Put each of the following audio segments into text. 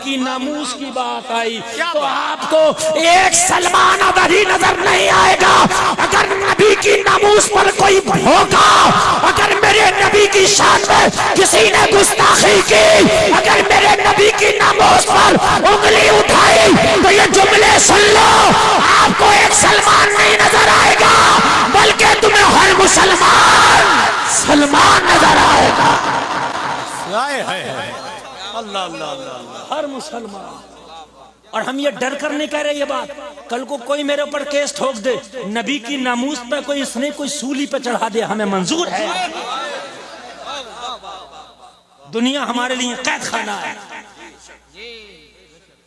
کی ناموس کی بات آئی تو آپ کو ایک سلمان ادھری نظر نہیں آئے گا اگر نبی کی ناموس پر کوئی بھوکا، اگر میرے نبی کی شان میں کسی نے گستاخی کی، اگر میرے نبی کی ناموس پر انگلی اٹھائی تو یہ جملے سن لو، آپ کو ایک سلمان نہیں نظر آئے گا بلکہ تمہیں ہر مسلمان سلمان نظر آئے گا۔ اللہ اللہ اللہ، ہر مسلمان۔ اور ہم یہ ڈر کر نہیں کہہ رہے یہ بات، کل کو کوئی میرے اوپر کیس ٹھوک دے، نبی کی ناموس پہ کوئی اس نے کوئی سولی پہ چڑھا دے، ہمیں منظور ہے۔ دنیا ہمارے لیے قید خانہ ہے۔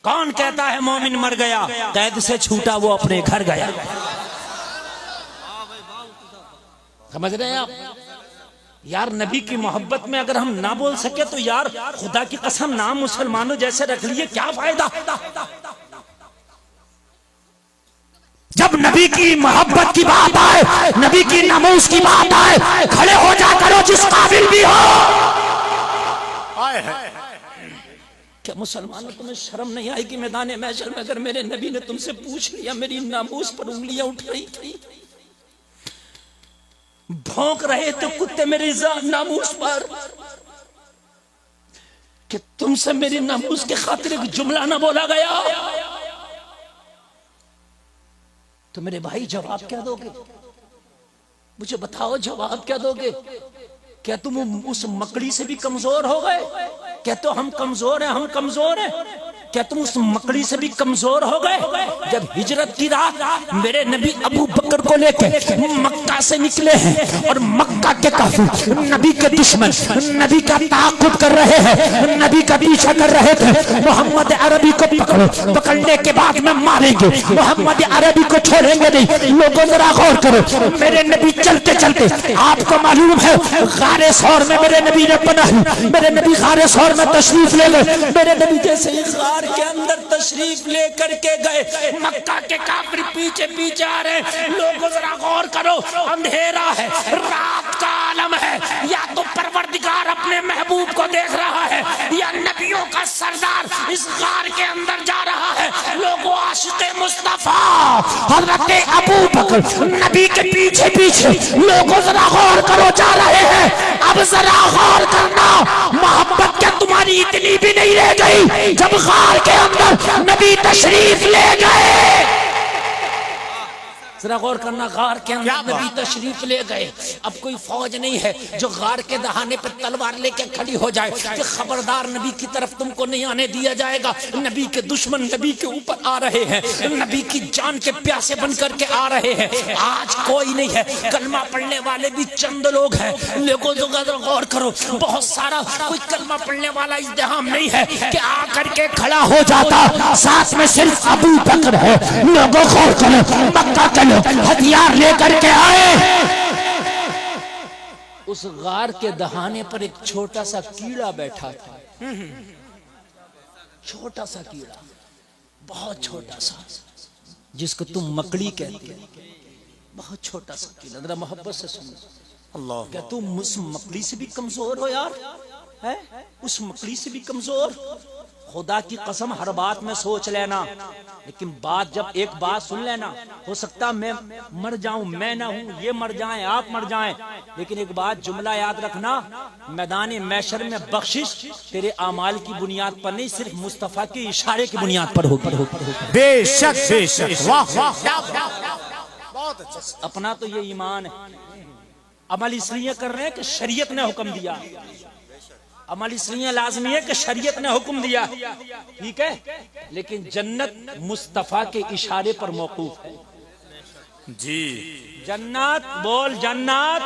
کون کہتا ہے مومن مر گیا؟ قید سے چھوٹا وہ اپنے گھر گیا۔ سمجھ رہے ہیں آپ؟ یار نبی کی محبت میں اگر ہم نہ بول سکے تو یار خدا کی قسم نام مسلمانوں جیسے رکھ لیے کیا فائدہ؟ جب نبی کی محبت کی بات آئے، نبی کی ناموس کی بات آئے، کھڑے ہو جا کرو جس قابل بھی ہو۔ کیا مسلمانوں تمہیں شرم نہیں آئی کہ میدان محشر میں اگر میرے نبی نے تم سے پوچھ لیا، میری ناموس پر انگلیاں اٹھ رہی تھی، بھونک رہے تھے کتے میری ناموس پر، کہ تم سے میری ناموس کے خاطر ایک جملہ نہ بولا گیا، تو میرے بھائی جواب کیا دو گے؟ مجھے بتاؤ جواب کیا دو گے؟ کیا تم اس مکڑی سے بھی کمزور ہو گئے؟ کیا تو ہم کمزور ہیں، ہم کمزور ہیں؟ کیا تم اس مکڑی سے بھی کمزور ہو گئے؟ جب ہجرت کی رات میرے نبی ابو بکر کو لے کے مکہ سے نکلے ہیں اور مکہ کے کافر نبی کے دشمن نبی کا تعاقب کر رہے ہیں، نبی کا پیچھا کر رہے تھے، محمد عربی کو پکڑو، پکڑنے کے بعد میں ماریں گے، محمد عربی کو چھوڑیں گے نہیں۔ لوگوں ذرا غور کرو، میرے نبی چلتے چلتے، آپ کو معلوم ہے غار ثور میں میرے نبی نے پناہ لی، میرے نبی غار ثور میں تشریف لے گئے، میرے نبی جیسے ہی غار کے اندر تشریف لے کر کے گئے، مکہ کے کافر پیچھے پیچھے آ رہے ہیں۔ لوگوں ذرا غور کرو، اندھیرا ہے، رات کا عالم ہے، یا تو پروردگار اپنے محبوب کو دیکھ رہا ہے یا نبیوں کا سردار اس غار کے اندر جا رہا ہے۔ لوگوں عاشق مصطفیٰ حضرت ابو بکر نبی کے پیچھے پیچھے، لوگوں ذرا غور کرو جا رہے ہیں۔ اب ذرا غور کرنا، محبت کیا تمہاری اتنی بھی نہیں رہ گئی جب غار کے اندر نبی تشریف لے گئے؟ ذرا غور کرنا، غار کے اندر نبی تشریف لے گئے، اب کوئی فوج نہیں ہے جو غار کے دہانے پہ تلوار لے کے کھڑی ہو جائے کہ خبردار نبی کی طرف تم کو نہیں آنے دیا جائے گا۔ نبی کے دشمن نبی کے اوپر آ رہے ہیں، نبی کی جان کے پیاسے بن کر کے آ رہے ہیں۔ آج کوئی نہیں ہے، کلمہ پڑھنے والے بھی چند لوگ ہیں۔ لوگوں ذرا غور کرو، بہت سارا کوئی کلمہ پڑھنے والا ازدحام نہیں ہے کہ آ کر کے کھڑا ہو جاتا، ساتھ میں صرف ابو بکر ہے۔ لوگوں غور کرو، مکہ کے ہتھیار لے کر کے آئے، اس غار کے دہانے پر ایک چھوٹا سا کیڑا بیٹھا تھا، چھوٹا سا کیڑا، بہت چھوٹا سا، جس کو تم مکڑی کہتے ہیں، بہت چھوٹا سا کیڑا۔ ذرا محبت سے سنو، کیا تم اس مکڑی سے بھی کمزور ہو یار؟ اس مکڑی سے بھی کمزور؟ خدا کی قسم ہر بات میں سوچ لینا، لیکن بات جب ایک بات سن لینا، ہو سکتا میں مر جاؤں، میں نہ ہوں، یہ مر جائیں، آپ مر جائیں، لیکن ایک بات جملہ یاد رکھنا، میدان محشر میں بخشش تیرے اعمال کی بنیاد پر نہیں، صرف مصطفیٰ کے اشارے کی بنیاد پر ہوگی۔ بے شک بے شک، واہ واہ، اپنا تو یہ ایمان ہے، عمل اس لیے کر رہے ہیں کہ شریعت نے حکم دیا، عمل اس لیے لازمی ہے کہ شریعت نے حکم دیا، ٹھیک ہے، لیکن جنت مصطفیٰ کے اشارے پر موقوف ہے۔ جی جنت بول، جنت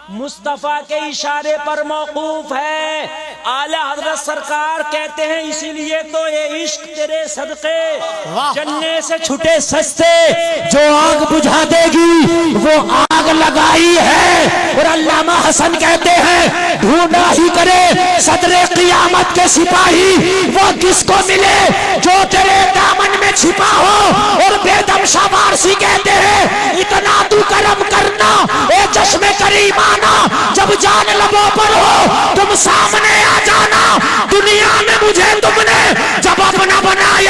مصطفیٰ کے اشارے پر موقوف ہے۔ اعلیٰ حضرت سرکار کہتے ہیں اسی لیے تو یہ عشق تیرے صدقے جننے سے چھٹے سستے، جو آگ بجھا دے گی وہ آگ لگائی ہے۔ اور علامہ حسن کہتے ہیں ڈھونڈا ہی کرے صدر قیامت کے سپاہی وہ کس کو ملے جو تیرے دامن میں چھپا ہو۔ اور بے دم شاہ وارسی کہتے ہیں اتنا تو کرم کرنا اے چشمے کا قریب آنا، جب جان لبوں پر ہو تم سامنے آ جانا، دنیا میں مجھے تم نے جب اپنا بنایا